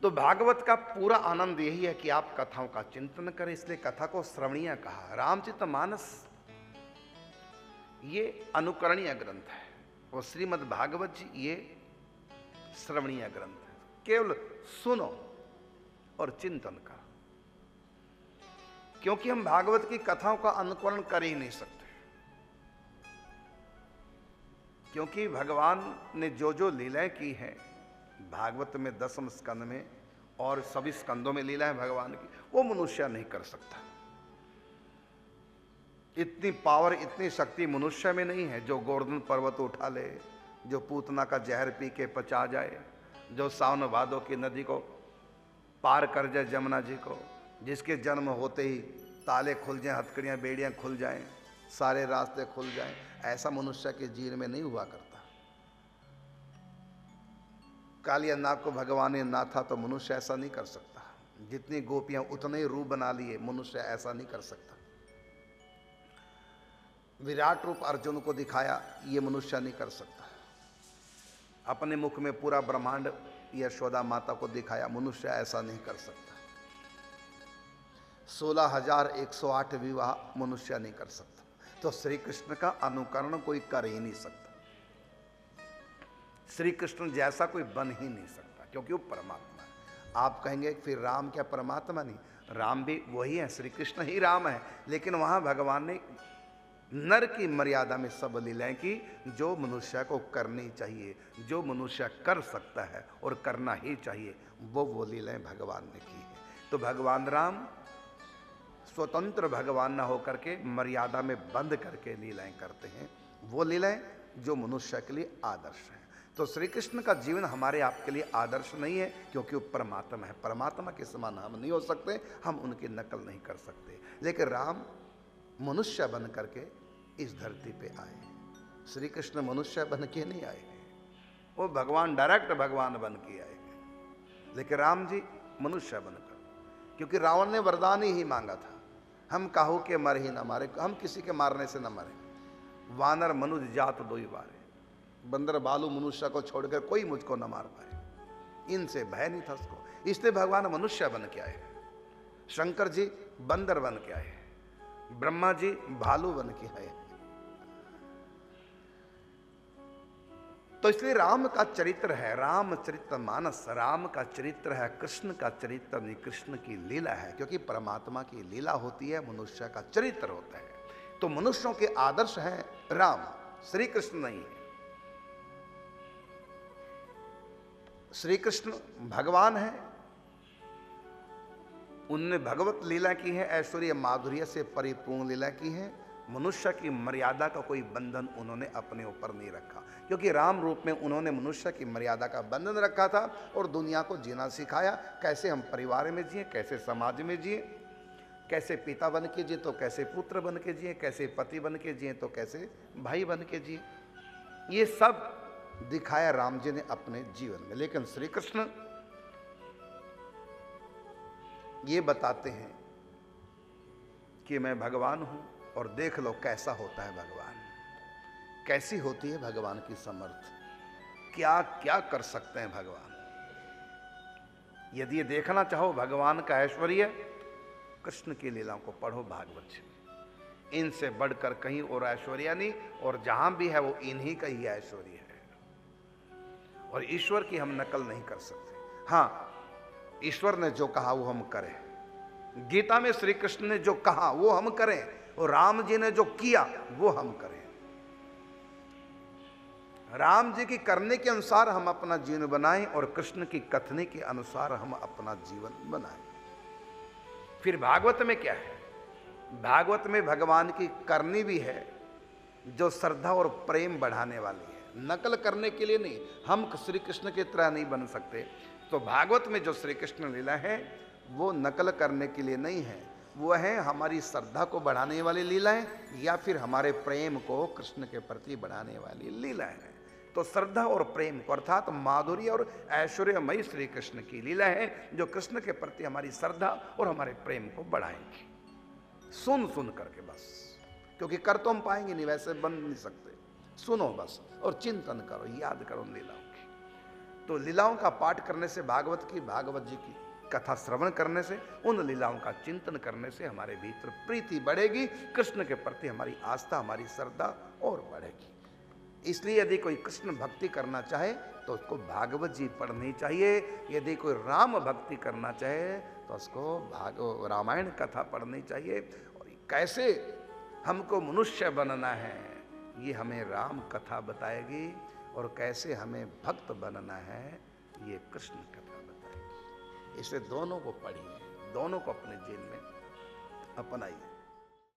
तो भागवत का पूरा आनंद यही है कि आप कथाओं का चिंतन करें, इसलिए कथा को श्रवणीय कहा। रामचरितमानस ये अनुकरणीय ग्रंथ है और श्रीमद् भागवत जी ये श्रवणीय ग्रंथ है। केवल सुनो और चिंतन करो, क्योंकि हम भागवत की कथाओं का अनुकरण कर ही नहीं सकते, क्योंकि भगवान ने जो जो लीलाएं की हैं भागवत में 10वें स्कंद में और सभी स्कंदों में लीला है भगवान की, वो मनुष्य नहीं कर सकता। इतनी पावर, इतनी शक्ति मनुष्य में नहीं है जो गोवर्धन पर्वत उठा ले, जो पूतना का जहर पी के पचा जाए, जो सावन भादों की नदी को पार कर जाए, जमुना जी को, जिसके जन्म होते ही ताले खुल जाएं, हथकड़ियां बेड़ियां खुल जाएं, सारे रास्ते खुल जाएं। ऐसा मनुष्य के जीवन में नहीं हुआ करता। कालिया नाग को भगवान ने नाथा तो मनुष्य ऐसा नहीं कर सकता। जितनी गोपियां उतने ही रूप बना लिए, मनुष्य ऐसा नहीं कर सकता। विराट रूप अर्जुन को दिखाया, ये मनुष्य नहीं कर सकता। अपने मुख में पूरा ब्रह्मांड यशोदा माता को दिखाया, मनुष्य ऐसा नहीं कर सकता। 16,108 विवाह मनुष्य नहीं कर सकता। तो श्री कृष्ण का अनुकरण कोई कर ही नहीं सकता। श्री कृष्ण जैसा कोई बन ही नहीं सकता, क्योंकि वो परमात्मा है। आप कहेंगे फिर राम क्या परमात्मा नहीं? राम भी वही है, श्री कृष्ण ही राम है, लेकिन वहां भगवान ने नर की मर्यादा में सब लीलाएं की जो मनुष्य को करनी चाहिए, जो मनुष्य कर सकता है और करना ही चाहिए, वो लीलाएं भगवान ने की है। तो भगवान राम स्वतंत्र भगवान न होकर के मर्यादा में बंद करके लीलाएं करते हैं, वो लीलाएं जो मनुष्य के लिए आदर्श हैं। तो श्री कृष्ण का जीवन हमारे आपके लिए आदर्श नहीं है, क्योंकि वो परमात्मा है। परमात्मा के समान हम नहीं हो सकते, हम उनकी नकल नहीं कर सकते। लेकिन राम मनुष्य बन करके इस धरती पे आए। श्री कृष्ण मनुष्य बन के नहीं आए, वो भगवान, डायरेक्ट भगवान बन के आए। लेकिन राम जी मनुष्य बनकर, क्योंकि रावण ने वरदान ही मांगा था, हम काहू के मर ही न मारे, हम किसी के मारने से न मरे। वानर मनुज जात दो ही बारे, बंदर बालू मनुष्य को छोड़कर कोई मुझको न मार पाए, इनसे भय नहीं था उसको। इसलिए भगवान मनुष्य बन के आए। शंकर जी बंदर बन के आए, ब्रह्मा जी भालू बन के आए। तो इसलिए राम का चरित्र है रामचरितमानस, राम का चरित्र है, कृष्ण का चरित्र नहीं, कृष्ण की लीला है। क्योंकि परमात्मा की लीला होती है, मनुष्य का चरित्र होता है। तो मनुष्यों के आदर्श हैं राम, श्री कृष्ण नहीं है। श्री कृष्ण भगवान है, उनने भगवत लीला की है, ऐश्वर्य माधुर्य से परिपूर्ण लीला की है। मनुष्य की मर्यादा का कोई बंधन उन्होंने अपने ऊपर नहीं रखा, क्योंकि राम रूप में उन्होंने मनुष्य की मर्यादा का बंधन रखा था और दुनिया को जीना सिखाया। कैसे हम परिवार में जिए, कैसे समाज में जिए, कैसे पिता बन के जिए तो कैसे पुत्र बन के जिए, कैसे पति बन के जिए तो कैसे भाई बन के जिए, ये सब दिखाया राम जी ने अपने जीवन में। लेकिन श्री कृष्ण ये बताते हैं कि मैं भगवान हूं और देख लो कैसा होता है भगवान, कैसी होती है भगवान की समर्थ, क्या क्या कर सकते हैं भगवान। यदि ये देखना चाहो भगवान का ऐश्वर्य, कृष्ण की लीलाओं को पढ़ो भागवत से। इनसे बढ़कर कहीं और ऐश्वर्य नहीं, और जहां भी है वो इन्हीं का ही ऐश्वर्य है। और ईश्वर की हम नकल नहीं कर सकते। हाँ, ईश्वर ने जो कहा वो हम करें, गीता में श्री कृष्ण ने जो कहा वो हम करें, और राम जी ने जो किया वो हम करें। राम जी की करने के अनुसार हम अपना जीवन बनाएं और कृष्ण की कथने के अनुसार हम अपना जीवन बनाएं। फिर भागवत में क्या है? भागवत में भगवान की करनी भी है जो श्रद्धा और प्रेम बढ़ाने वाली है, नकल करने के लिए नहीं। हम श्री कृष्ण की तरह नहीं बन सकते। तो भागवत में जो श्री कृष्ण लीला है वो नकल करने के लिए नहीं है, वो है हमारी श्रद्धा को बढ़ाने वाली लीला है, या फिर हमारे प्रेम को कृष्ण के प्रति बढ़ाने वाली लीला है। तो श्रद्धा और प्रेम को, अर्थात माधुर्य और ऐश्वर्यमयी श्री कृष्ण की लीला है जो कृष्ण के प्रति हमारी श्रद्धा और हमारे प्रेम को बढ़ाएंगी। सुन सुन करके बस, क्योंकि कर तो हम पाएंगे नहीं, वैसे बन नहीं सकते। सुनो बस और चिंतन करो, याद करो लीलाओं की। तो लीलाओं का पाठ करने से, भागवत जी की कथा श्रवण करने से, उन लीलाओं का चिंतन करने से हमारे भीतर प्रीति बढ़ेगी, कृष्ण के प्रति हमारी आस्था, हमारी श्रद्धा और बढ़ेगी। इसलिए यदि कोई कृष्ण भक्ति करना चाहे तो उसको भागवत जी पढ़नी चाहिए। यदि कोई राम भक्ति करना चाहे तो उसको रामायण कथा पढ़नी चाहिए। और कैसे हमको मनुष्य बनना है ये हमें राम कथा बताएगी, और कैसे हमें भक्त बनना है ये कृष्ण कथा बताएगी। इसे दोनों को पढ़िए, दोनों को अपने जीवन में अपनाइए।